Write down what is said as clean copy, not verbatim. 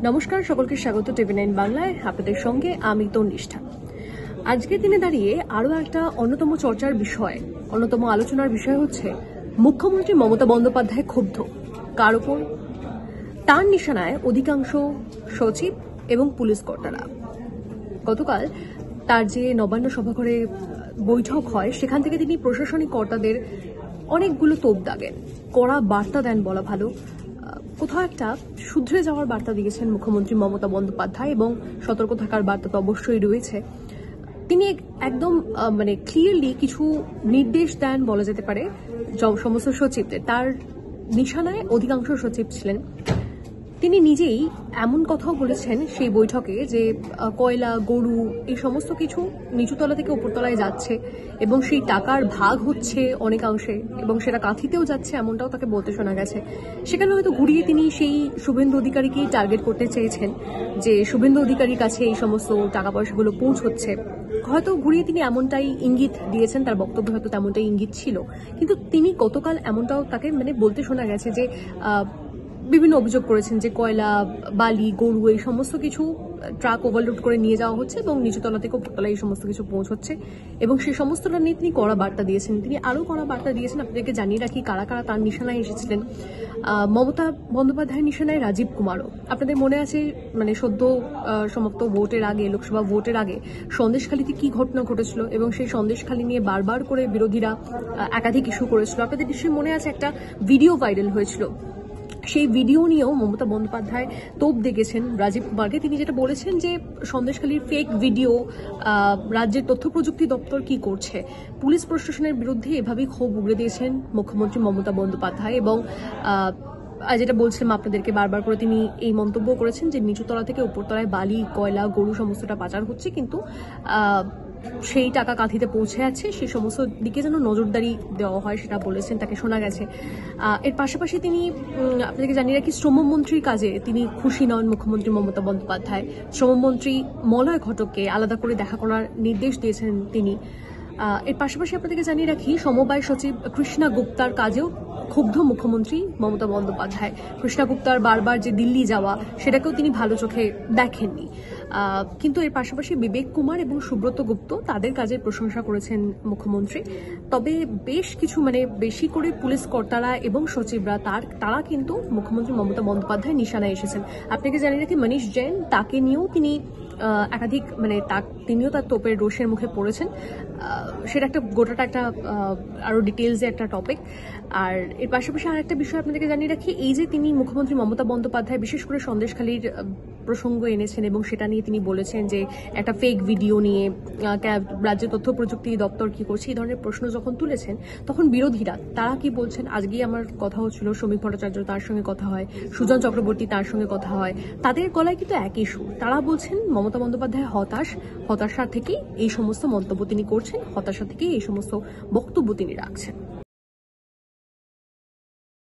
নমস্কার, সকলকে স্বাগত টিভি9 বাংলায়। আপনাদের সঙ্গে আমি তন্নিষ্ঠা। আজকের দিনে দাঁড়িয়ে আরো একটা অন্যতম চর্চার বিষয়, অন্যতম আলোচনার বিষয় হচ্ছে মুখ্যমন্ত্রী মমতা বন্দ্যোপাধ্যায় ক্ষুব্ধ কার ওপর? তার নিশানায় অধিকাংশ সচিব এবং পুলিশ কর্তারা। গতকাল তার যে নবান্ন সভাঘরে বৈঠক হয়, সেখান থেকে তিনি প্রশাসনিক কর্তাদের অনেকগুলো তোপ দাগেন, কড়া বার্তা দেন বলা ভালো। কোথাও একটা শুধরে যাওয়ার বার্তা দিয়েছেন মুখ্যমন্ত্রী মমতা বন্দ্যোপাধ্যায়, এবং সতর্ক থাকার বার্তা তো অবশ্যই রয়েছে। তিনি একদম ক্লিয়ারলি কিছু নির্দেশ দেন বলা যেতে পারে সমস্ত সচিবদের। তার নিশানায় অধিকাংশ সচিব ছিলেন। তিনি নিজেই এমন কথাও বলেছেন সেই বৈঠকে যে কয়লা, গরু এই সমস্ত কিছু নিচুতলা থেকে উপরতলায় যাচ্ছে এবং সেই টাকার ভাগ হচ্ছে অনেকাংশে, এবং সেটা কাঁথিতেও যাচ্ছে, এমনটাও তাকে বলতে শোনা গেছে। সেখানে হয়তো ঘুরিয়ে তিনি সেই শুভেন্দু অধিকারীকেই টার্গেট করতে চেয়েছেন যে শুভেন্দু অধিকারীর কাছে এই সমস্ত টাকা পয়সাগুলো পৌঁছচ্ছে। হয়তো ঘুরিয়ে তিনি এমনটাই ইঙ্গিত দিয়েছেন, তার বক্তব্য হয়তো তেমনটাই ইঙ্গিত ছিল। কিন্তু তিনি গতকাল এমনটাও তাকে বলতে শোনা গেছে যে বিভিন্ন অভিযোগ করেছেন যে কয়লা, বালি, গরু এই সমস্ত কিছু ট্রাক ওভারলোড করে নিয়ে যাওয়া হচ্ছে এবং নিচুতলা থেকে উপরতলা এই সমস্ত কিছু পৌঁছচ্ছে, এবং সেই সমস্তটা নিয়ে তিনি কড়া বার্তা দিয়েছেন। তিনি আরও কড়া বার্তা দিয়েছেন। আপনাদেরকে জানিয়ে রাখি কারা কারা তার নিশানায় এসেছিলেন। মমতা বন্দ্যোপাধ্যায়ের নিশানায় রাজীব কুমারও। আপনাদের মনে আছে সদ্য সমাপ্ত ভোটের আগে, লোকসভা ভোটের আগে সন্দেশখালীতে কি ঘটনা ঘটেছিল, এবং সেই সন্দেশখালী নিয়ে বারবার করে বিরোধীরা একাধিক ইস্যু করেছিল। আপনাদের নিশ্চয়ই মনে আছে একটা ভিডিও ভাইরাল হয়েছিল। সেই ভিডিও নিয়েও মমতা বন্দ্যোপাধ্যায় তোপ দেখেছেন রাজীব কুমারকে। তিনি যেটা বলেছেন যে সন্দেশখালীর ফেক ভিডিও রাজ্যের তথ্য প্রযুক্তি দপ্তর কি করছে, পুলিশ প্রশাসনের বিরুদ্ধে এভাবেই ক্ষোভ উগড়ে দিয়েছেন মুখ্যমন্ত্রী মমতা বন্দ্যোপাধ্যায়। এবং যেটা বলছিলাম আপনাদেরকে, বারবার করে তিনি এই মন্তব্য করেছেন যে নিচুতলা থেকে উপরতলায় বালি, কয়লা, গরু সমস্তটা পাচার হচ্ছে, কিন্তু সেই টাকা কাঁথিতে পৌঁছে যাচ্ছে, সেই সমস্ত দিকে যেন নজরদারি দেওয়া হয় সেটা বলেছেন, তাকে শোনা গেছে। এর পাশাপাশি তিনি আপনাদেরকে জানিয়ে রাখি শ্রমমন্ত্রীর কাজে তিনি খুশি নন মুখ্যমন্ত্রী মমতা বন্দ্যোপাধ্যায়। শ্রমমন্ত্রী মলয় ঘটককে আলাদা করে দেখা করার নির্দেশ দিয়েছেন তিনি। এর পাশাপাশি আপনাদেরকে জানিয়ে রাখি সমবায় সচিব কৃষ্ণা গুপ্তার কাজেও ক্ষুব্ধ মুখ্যমন্ত্রী মমতা বন্দ্যোপাধ্যায়। কৃষ্ণা গুপ্তার বারবার যে দিল্লি যাওয়া, সেটাকেও তিনি ভালো চোখে দেখেননি। কিন্তু এর পাশাপাশি বিবেক কুমার এবং সুব্রত গুপ্ত, তাদের কাজের প্রশংসা করেছেন মুখ্যমন্ত্রী। তবে বেশ কিছু বেশি করে পুলিশ কর্তারা এবং সচিবরা তারা কিন্তু মুখ্যমন্ত্রী মমতা বন্দ্যোপাধ্যায় নিশানায় এসেছেন। আপনাকে জানিয়ে রাখি মনীষ জৈন, তাকে নিয়েও তিনি একাধিক তিনিও তার তোপের রোষের মুখে পড়েছেন। সেটা গোটাটা একটা আরো ডিটেলসে একটা টপিক। আর এর পাশাপাশি আরেকটা বিষয় আপনাদেরকে জানিয়ে রাখি, এই যে তিনি মুখ্যমন্ত্রী মমতা বন্দ্যোপাধ্যায় বিশেষ করে সন্দেশখালীর প্রসঙ্গ এনেছেন, এবং সেটা নিয়ে তিনি বলেছেন যে একটা ফেক ভিডিও নিয়ে রাজ্যের তথ্য প্রযুক্তি দপ্তর কি করছে, এই ধরনের প্রশ্ন যখন তুলেছেন, তখন বিরোধীরা তারা কি বলছেন। আজকেই আমার কথা হচ্ছিল শ্রমিক ভট্টাচার্য, তার সঙ্গে কথা হয়, সুজন চক্রবর্তী, তার সঙ্গে কথা হয়। তাদের গলায় কিন্তু একই সুর। তারা বলছেন মমতা বন্দ্যোপাধ্যায় হতাশা থেকেই এই সমস্ত মন্তব্য তিনি করছেন, হতাশা থেকেই এই সমস্ত বক্তব্য তিনি রাখছেন।